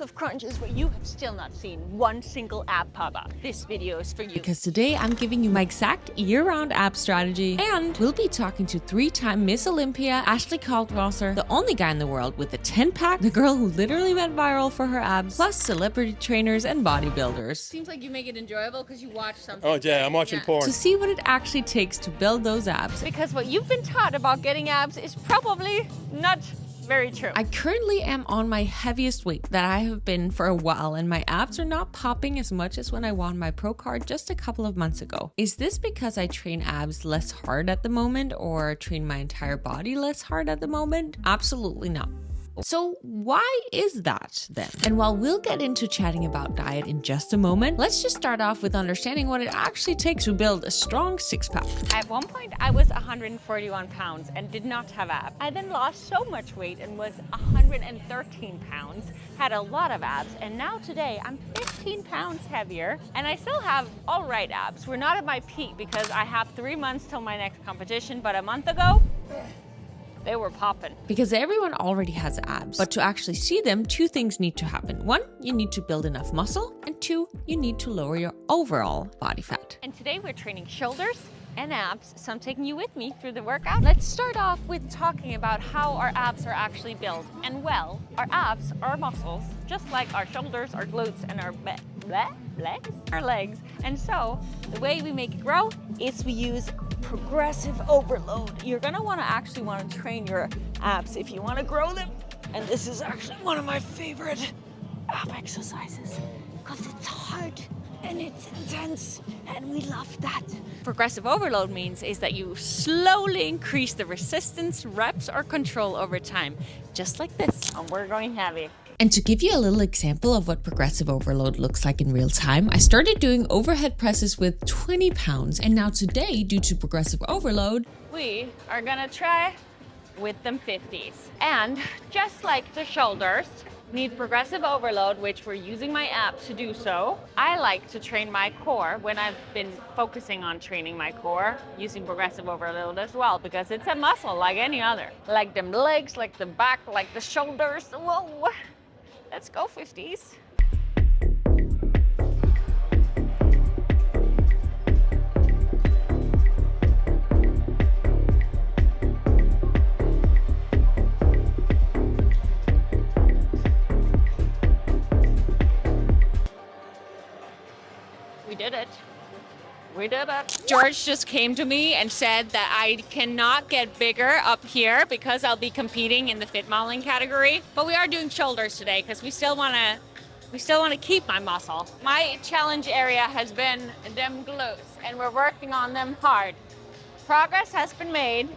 worth of crunches, but you have still not seen one single ab pop up. This video is for you. Because today I'm giving you my exact year-round ab strategy, and we'll be talking to 3-time Miss Olympia, Ashley Kaltwasser, the only guy in the world with a 10-pack, the girl who literally went viral for her abs, plus celebrity trainers and bodybuilders. Seems like you make it enjoyable because you watch something. Oh yeah, I'm watching porn. To see what it actually takes to build those abs. Because what you've been taught about getting abs is probably not very true. I currently am on my heaviest weight that I have been for a while, and my abs are not popping as much as when I won my pro card just a couple of months ago. Is this because I train abs less hard at the moment, or train my entire body less hard at the moment? Absolutely not. So why is that then? And while we'll get into chatting about diet in just a moment, let's just start off with understanding what it actually takes to build a strong six-pack. At one point, I was 141 pounds and did not have abs. I then lost so much weight and was 113 pounds, had a lot of abs, and now today I'm 15 pounds heavier, and I still have all right abs. We're not at my peak because I have 3 months till my next competition, but a month ago, they were popping. Because everyone already has abs, but to actually see them, 2 things need to happen. 1, you need to build enough muscle, and 2, you need to lower your overall body fat. And today we're training shoulders and abs, so I'm taking you with me through the workout. Let's start off with talking about how our abs are actually built. And well, our abs are muscles, just like our shoulders, our glutes, and our legs. And so the way we make it grow is we use progressive overload. You're gonna actually want to train your abs if you want to grow them. And this is actually one of my favorite ab exercises because it's hard and it's intense, and we love that. Progressive overload means is that you slowly increase the resistance, reps, or control over time, just like this. And we're going heavy. And to give you a little example of what progressive overload looks like in real time, I started doing overhead presses with 20 pounds, and now today, due to progressive overload, we are gonna try with them 50s. And just like the shoulders need progressive overload, which we're using my abs to do so, I like to train my core when I've been focusing on training my core using progressive overload as well, because it's a muscle like any other. Like them legs, like the back, like the shoulders. Whoa, let's go 50s. We did it. George just came to me and said that I cannot get bigger up here because I'll be competing in the fit modeling category. But we are doing shoulders today because we still want to keep my muscle. My challenge area has been them glutes, and we're working on them hard. Progress has been made,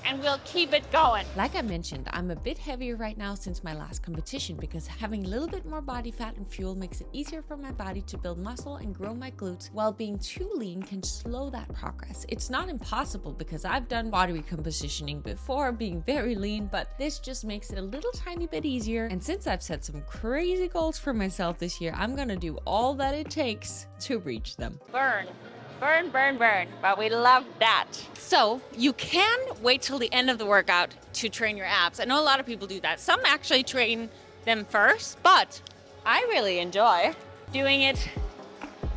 and we'll keep it going. like I mentioned, I'm a bit heavier right now since my last competition because having a little bit more body fat and fuel makes it easier for my body to build muscle and grow my glutes, while being too lean can slow that progress. It's not impossible because I've done body recompositioning before being very lean, but this just makes it a little tiny bit easier. And since I've set some crazy goals for myself this year, I'm gonna do all that it takes to reach them. Burn. Burn, burn, burn, but we love that. So you can wait till the end of the workout to train your abs. I know a lot of people do that. Some actually train them first, but I really enjoy doing it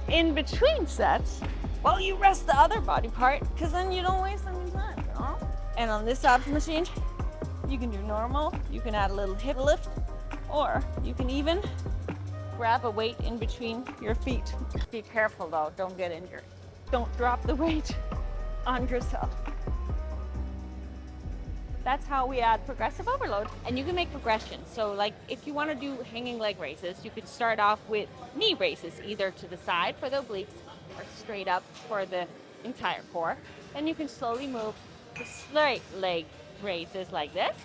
in between sets while you rest the other body part, because then you don't waste any time, you know? And on this abs machine, you can do normal, you can add a little hip lift, or you can even grab a weight in between your feet. Be careful though, don't get injured. Don't drop the weight on yourself. That's how we add progressive overload. And you can make progressions. So like if you want to do hanging leg raises, you could start off with knee raises, either to the side for the obliques or straight up for the entire core. Then you can slowly move to straight leg raises like this.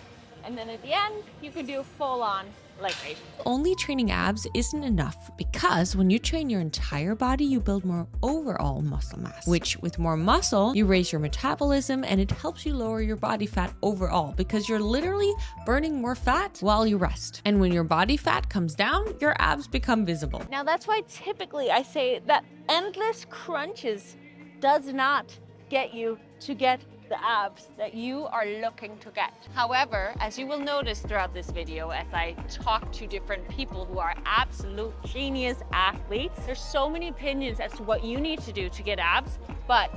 And then at the end, you can do full-on leg raises. Only training abs isn't enough, because when you train your entire body, you build more overall muscle mass, which with more muscle, you raise your metabolism, and it helps you lower your body fat overall because you're literally burning more fat while you rest. And when your body fat comes down, your abs become visible. Now that's why typically I say that endless crunches does not get you to get the abs that you are looking to get. However, as you will notice throughout this video, as I talk to different people who are absolute genius athletes, there's so many opinions as to what you need to do to get abs, but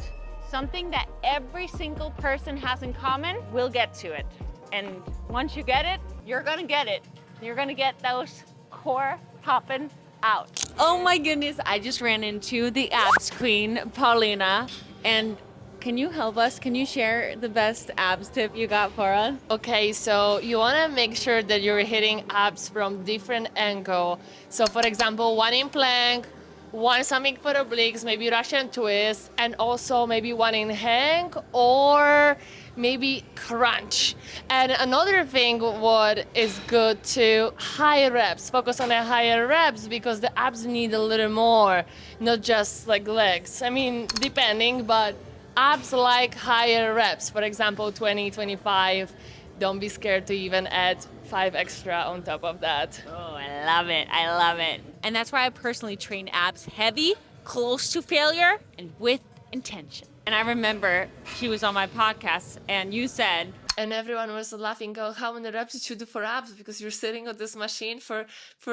something that every single person has in common, we'll get to it. And once you get it, you're gonna get it. You're gonna get those core popping out. Oh my goodness, I just ran into the abs queen, Paulina. And can you help us? Can you share the best abs tip you got for us? Okay, so you want to make sure that you're hitting abs from different angle. So for example, one in plank, one something for obliques, maybe Russian twist, and also maybe one in hang or maybe crunch. And another thing what is good to higher reps, focus on the higher reps because the abs need a little more, not just like legs. I mean, depending, but abs like higher reps. For example, 20, 25. Don't be scared to even add 5 extra on top of that. Oh, I love it. I love it. And that's why I personally train abs heavy, close to failure, and with intention. And I remember she was on my podcast and you said, And everyone was laughing, oh, how many reps did you do for abs? Because you're sitting on this machine for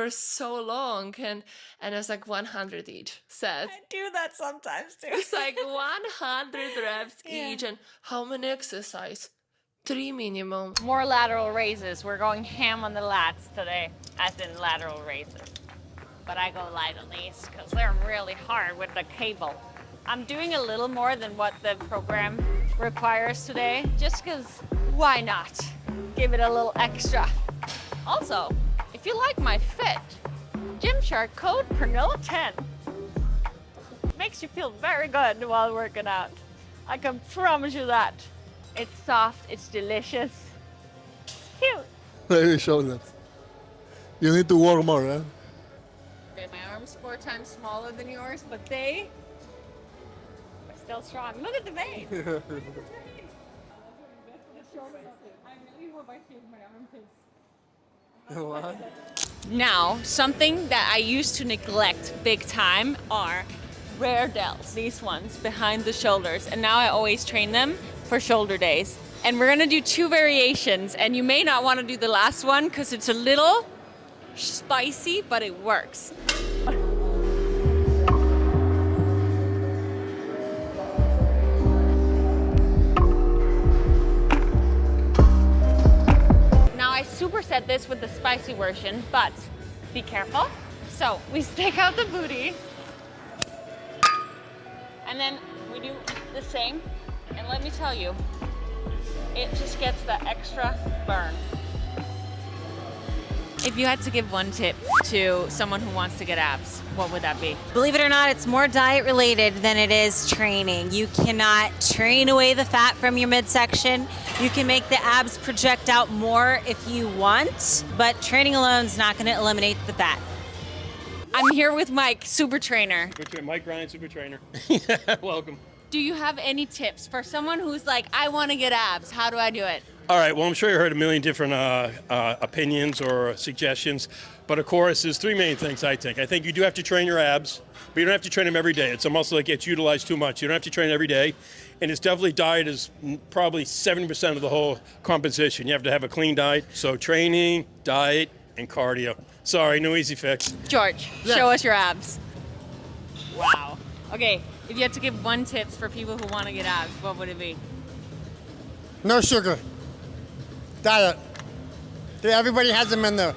so long. And I was like, 100 each set. I do that sometimes too. It's like 100 reps each. And how many exercise? 3 minimum. More lateral raises. We're going ham on the lats today, as in lateral raises. But I go light on these because they're really hard with the cable. I'm doing a little more than what the program requires today, just because why not? Give it a little extra. Also, if you like my fit, Gymshark code Pernilla10 makes you feel very good while working out. I can promise you that. It's soft, it's delicious, it's cute. Let me show that. You need to work more, eh? Okay, my arm's 4 times smaller than yours, but they are still strong. Look at the vein. I really hope I shave my armpits. What? Now, something that I used to neglect big time are rear delts. These ones behind the shoulders. And now I always train them for shoulder days. And we're gonna do 2 variations, and you may not wanna do the last one because it's a little spicy, but it works. Now I superset this with the spicy version, but be careful. So we stick out the booty, and then we do the same. And let me tell you, it just gets that extra burn. If you had to give one tip to someone who wants to get abs, what would that be? Believe it or not, it's more diet related than it is training. You cannot train away the fat from your midsection. You can make the abs project out more if you want, but training alone is not going to eliminate the fat. I'm here with Mike, super trainer. Mike Ryan, super trainer. Welcome. Do you have any tips for someone who's like, I want to get abs? How do I do it? All right, well, I'm sure you heard a million different opinions or suggestions, but of course, there's 3 main things I think. I think you do have to train your abs, but you don't have to train them every day. It's a muscle that gets utilized too much. You don't have to train every day, and it's definitely diet is probably 70% of the whole composition. You have to have a clean diet, so training, diet, and cardio. Sorry, no easy fix. George, show us your abs. Wow. Okay, if you had to give one tips for people who want to get abs, what would it be? No sugar. Diet. Everybody has them in there.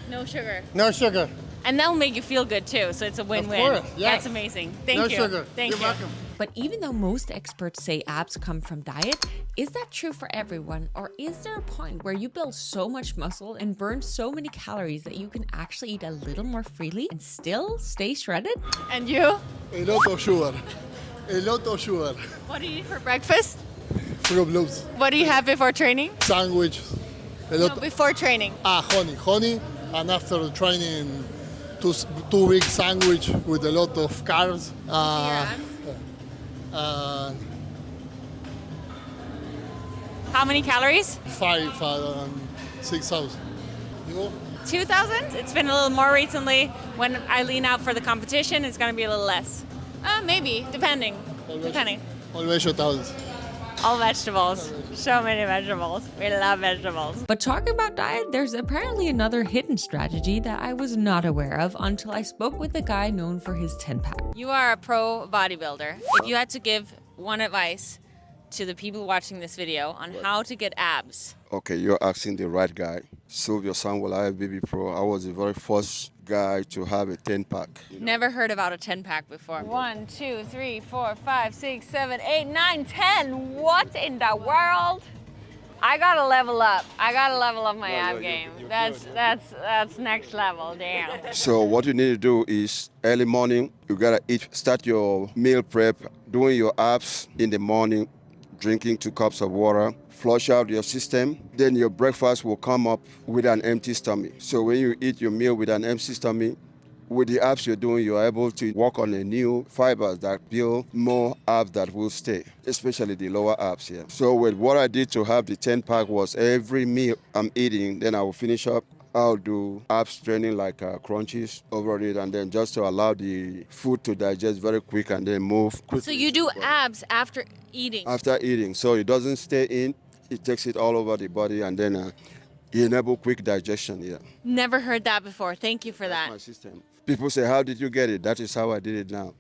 No sugar. No sugar. And that'll make you feel good too, so it's a win-win. course, yes. That's amazing. Thank No you. sugar. Thank You're you. welcome. But even though most experts say abs come from diet, is that true for everyone? Or is there a point where you build so much muscle and burn so many calories that you can actually eat a little more freely and still stay shredded? And you? A lot of sugar. A lot of sugar. What do you eat for breakfast? Fruit Loops. What do you have before training? Sandwich. A No, lot. before training. Honey. And after training, 2 week sandwich with a lot of carbs. How many calories? 5 and 6,000. You? 2,000? It's been a little more recently. When I lean out for the competition, it's going to be a little less. Maybe, depending. Always. Depending. Always 8,000. All vegetables. So many vegetables. We love vegetables. But talking about diet, there's apparently another hidden strategy that I was not aware of until I spoke with a guy known for his 10-pack. You are a pro bodybuilder. If you had to give one advice to the people watching this video on how to get abs. Okay, you're asking the right guy. Sylvia Samuel, IFBB Pro. I was the very first guy to have a 10-pack. Never heard about a 10-pack before. 1, 2, 3, 4, 5, 6, 7, 8, 9, 10. What in the world? I gotta level up. I gotta level up my ab game. That's next level. Damn. So what you need to do is early morning, you gotta start your meal prep, doing your abs in the morning, drinking 2 cups of water, flush out your system, then your breakfast will come up with an empty stomach. So when you eat your meal with an empty stomach, with the abs you're doing, you're able to work on a new fibers that build more abs that will stay, especially the lower abs here. So with what I did to have the 10-pack was every meal I'm eating, then I will finish up. I'll do abs training like crunches over it, and then just to allow the food to digest very quick and then move quickly. So you do abs after eating? After eating, so it doesn't stay in, it takes it all over the body, and then enable quick digestion, yeah. Never heard that before. Thank you for that. That's my system. People say, how did you get it? That is how I did it now.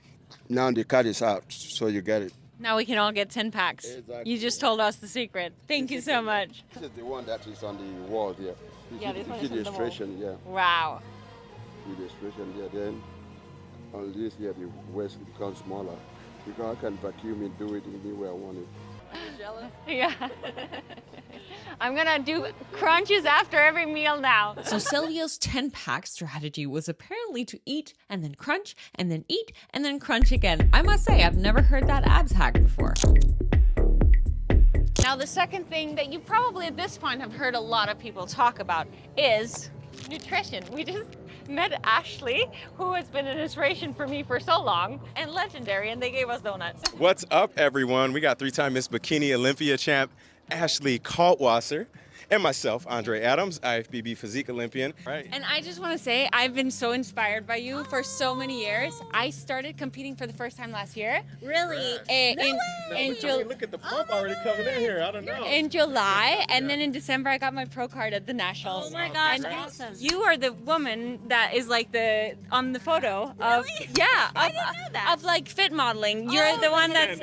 Now the cat is out, so you get it. Now we can all get 10 packs. Exactly. You just told us the secret. Thank you so much. This is the one that is on the wall here. Yeah, this one see is on the the wall. illustration, yeah. Wow. See the illustration there, then on this here, the waist becomes smaller. Because I can vacuum it, do it anywhere I want it. Yeah. I'm gonna do crunches after every meal now. So Silvio's 10-pack strategy was apparently to eat and then crunch and then eat and then crunch again. I must say, I've never heard that abs hack before. Now, the second thing that you probably at this point have heard a lot of people talk about is nutrition. We just met Ashley, who has been an inspiration for me for so long, and legendary, and they gave us donuts. What's up, everyone? We got 3-time Miss Bikini Olympia champ Ashley Kaltwasser, and myself, Andre Adams, IFBB Physique Olympian. Right. And I just want to say, I've been so inspired by you for so many years. I started competing for the first time last year. Really? Look at the pump already coming in here. I don't know. In July, and then in December, I got my pro card at the Nationals. Oh my gosh, And awesome. You are the woman that is like on the photo of I didn't know that. of like fit modeling. You're the one that's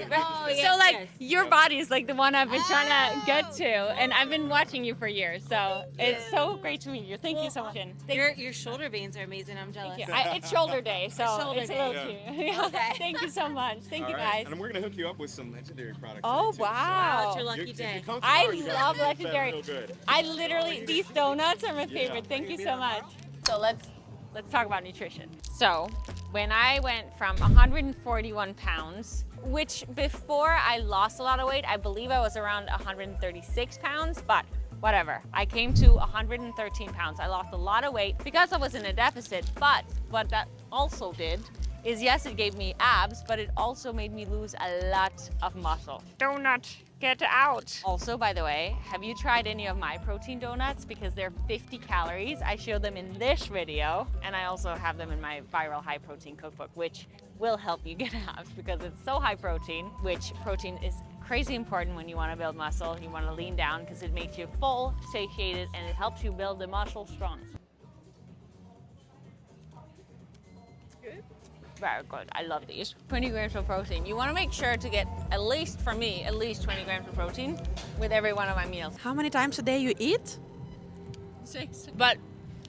your body is like the one I've been trying to get to, and I've been watching you for years. So it's so great to meet you. Thank you so much. Your shoulder veins are amazing. I'm jealous. It's shoulder day, so Shoulder it's a day. little too. Okay. Thank you so much. Thank you All right. guys. And we're going to hook you up with some legendary products. Oh today, too. wow. It's your lucky day. I love legendary. I literally, these donuts are my favorite. Thank you so much. So let's talk about nutrition. So when I went from 141 pounds, which before I lost a lot of weight, I believe I was around 136 pounds, but whatever. I came to 113 pounds. I lost a lot of weight because I was in a deficit, but what that also did is, yes, it gave me abs, but it also made me lose a lot of muscle. Donut, get out. Also, by the way, have you tried any of my protein donuts? Because they're 50 calories. I show them in this video, and I also have them in my viral high protein cookbook, which will help you get abs because it's so high protein, which protein is crazy important when you want to build muscle, you want to lean down because it makes you full, satiated, and it helps you build the muscle strong. Very good. I love these. 20 grams of protein. You want to make sure to get, at least for me, at least 20 grams of protein with every one of my meals. How many times a day you eat? 6. But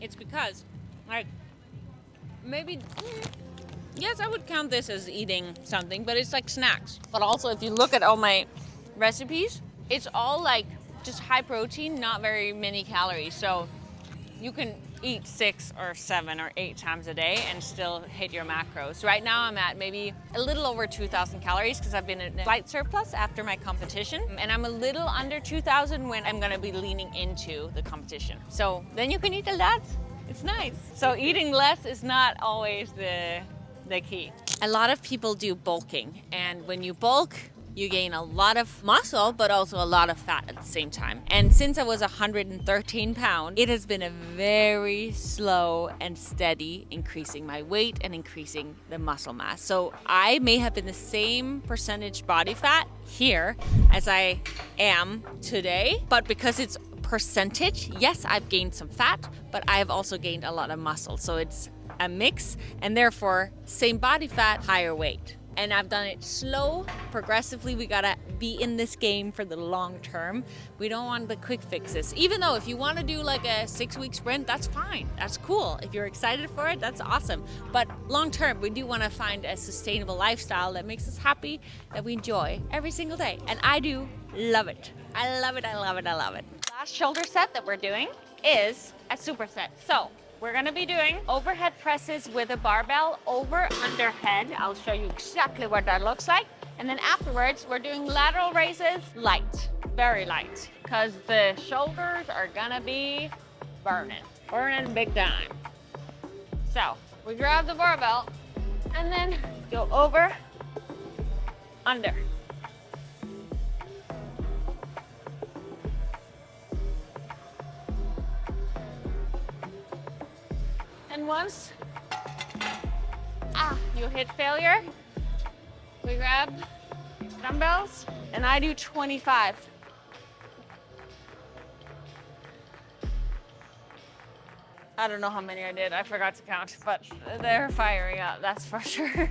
it's because, like, maybe, yes, I would count this as eating something, but it's like snacks. But also, if you look at all my recipes, it's all like just high protein, not very many calories. So you can eat 6 or 7 or 8 times a day and still hit your macros. Right now I'm at maybe a little over 2,000 calories because I've been in a slight surplus after my competition, and I'm a little under 2,000 when I'm gonna be leaning into the competition. So then you can eat a lot. It's nice. So eating less is not always the key. A lot of people do bulking, and when you bulk, you gain a lot of muscle, but also a lot of fat at the same time. And since I was 113 pounds, it has been a very slow and steady increasing my weight and increasing the muscle mass. So I may have been the same percentage body fat here as I am today, but because it's percentage, yes, I've gained some fat, but I have also gained a lot of muscle. So it's a mix, and therefore same body fat, higher weight. And I've done it slow, progressively. We gotta be in this game for the long term. We don't want the quick fixes. Even though if you wanna do like a 6-week sprint, that's fine, that's cool. If you're excited for it, that's awesome. But long term, we do wanna find a sustainable lifestyle that makes us happy, that we enjoy every single day. And I do love it. I love it, I love it, I love it. Last shoulder set that we're doing is a superset. So we're gonna be doing overhead presses with a barbell over underhead. I'll show you exactly what that looks like. And then afterwards, we're doing lateral raises, light, very light, because the shoulders are gonna be burning big time. So we grab the barbell and then go over, under. And once you hit failure, we grab dumbbells, and I do 25. I don't know how many I did, I forgot to count, but they're firing up, that's for sure.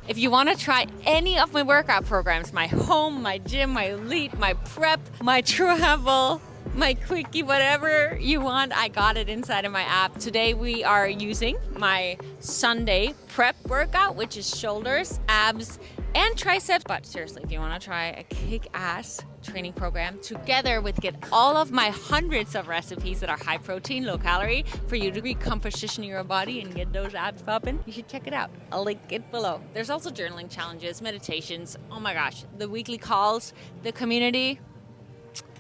If you want to try any of my workout programs, my home, my gym, my elite, my prep, my travel, my quickie, whatever you want, I got it inside of my app. Today we are using my Sunday prep workout, which is shoulders, abs, and triceps. But seriously, if you want to try a kick-ass training program together with get all of my hundreds of recipes that are high protein, low calorie for you to recomposition your body and get those abs popping, you should check it out. I'll link it below. There's also journaling challenges, meditations. Oh my gosh, the weekly calls, the community,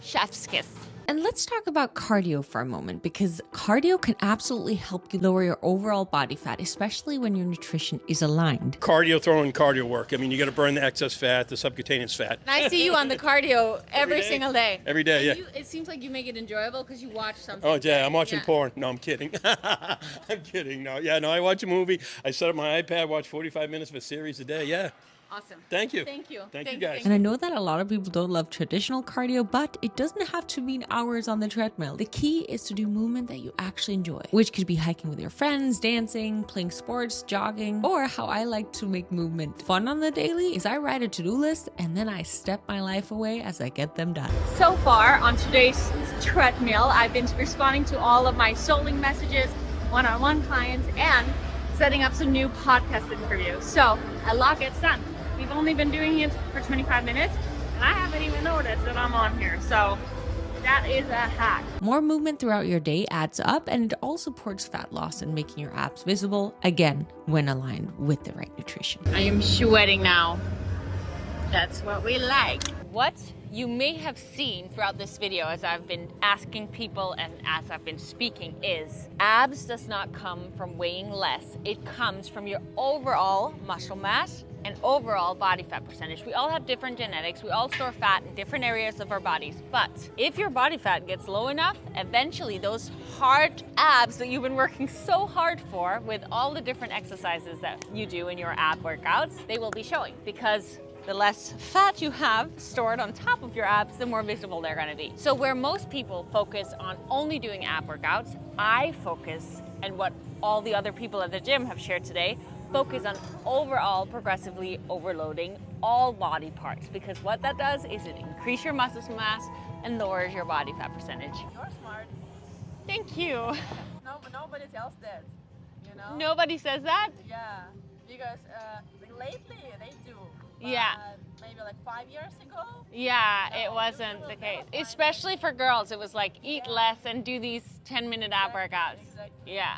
chef's kiss. And let's talk about cardio for a moment, because cardio can absolutely help you lower your overall body fat, especially when your nutrition is aligned. Cardio, throwing cardio work. I mean, you got to burn the excess fat, the subcutaneous fat. And I see you on the cardio every single day. Every day, yeah. It seems like you make it enjoyable because you watch something. Oh, yeah, I'm watching porn. No, I'm kidding. I'm kidding. No, I watch a movie. I set up my iPad, watch 45 minutes of a series a day. Yeah. Awesome. Thank you. Thank you. Thank you, guys. And I know that a lot of people don't love traditional cardio, but it doesn't have to mean hours on the treadmill. The key is to do movement that you actually enjoy, which could be hiking with your friends, dancing, playing sports, jogging, or how I like to make movement fun on the daily is I write a to-do list and then I step my life away as I get them done. So far on today's treadmill, I've been responding to all of my soling messages, one-on-one clients, and setting up some new podcast interviews. So a lot gets done. We've only been doing it for 25 minutes, and I haven't even noticed that I'm on here. So that is a hack. More movement throughout your day adds up, and it all supports fat loss and making your abs visible, again, when aligned with the right nutrition. I am sweating now. That's what we like. What you may have seen throughout this video as I've been asking people and as I've been speaking is abs does not come from weighing less. It comes from your overall muscle mass and overall body fat percentage. We all have different genetics. We all store fat in different areas of our bodies. But if your body fat gets low enough, eventually those hard abs that you've been working so hard for with all the different exercises that you do in your ab workouts, they will be showing, because the less fat you have stored on top of your abs, the more visible they're gonna be. So where most people focus on only doing ab workouts, I focus, and what all the other people at the gym have shared today, focus on overall progressively overloading all body parts, because what that does is it increases your muscle mass and lowers your body fat percentage. You're smart. Thank you. No, but nobody else did. You know? Nobody says that? Yeah, because lately they do. Yeah. Maybe like 5 years ago. Yeah, No, it wasn't the case. that was fine. Especially for girls, it was like eat less and do these 10-minute ab workouts. Exactly. Yeah.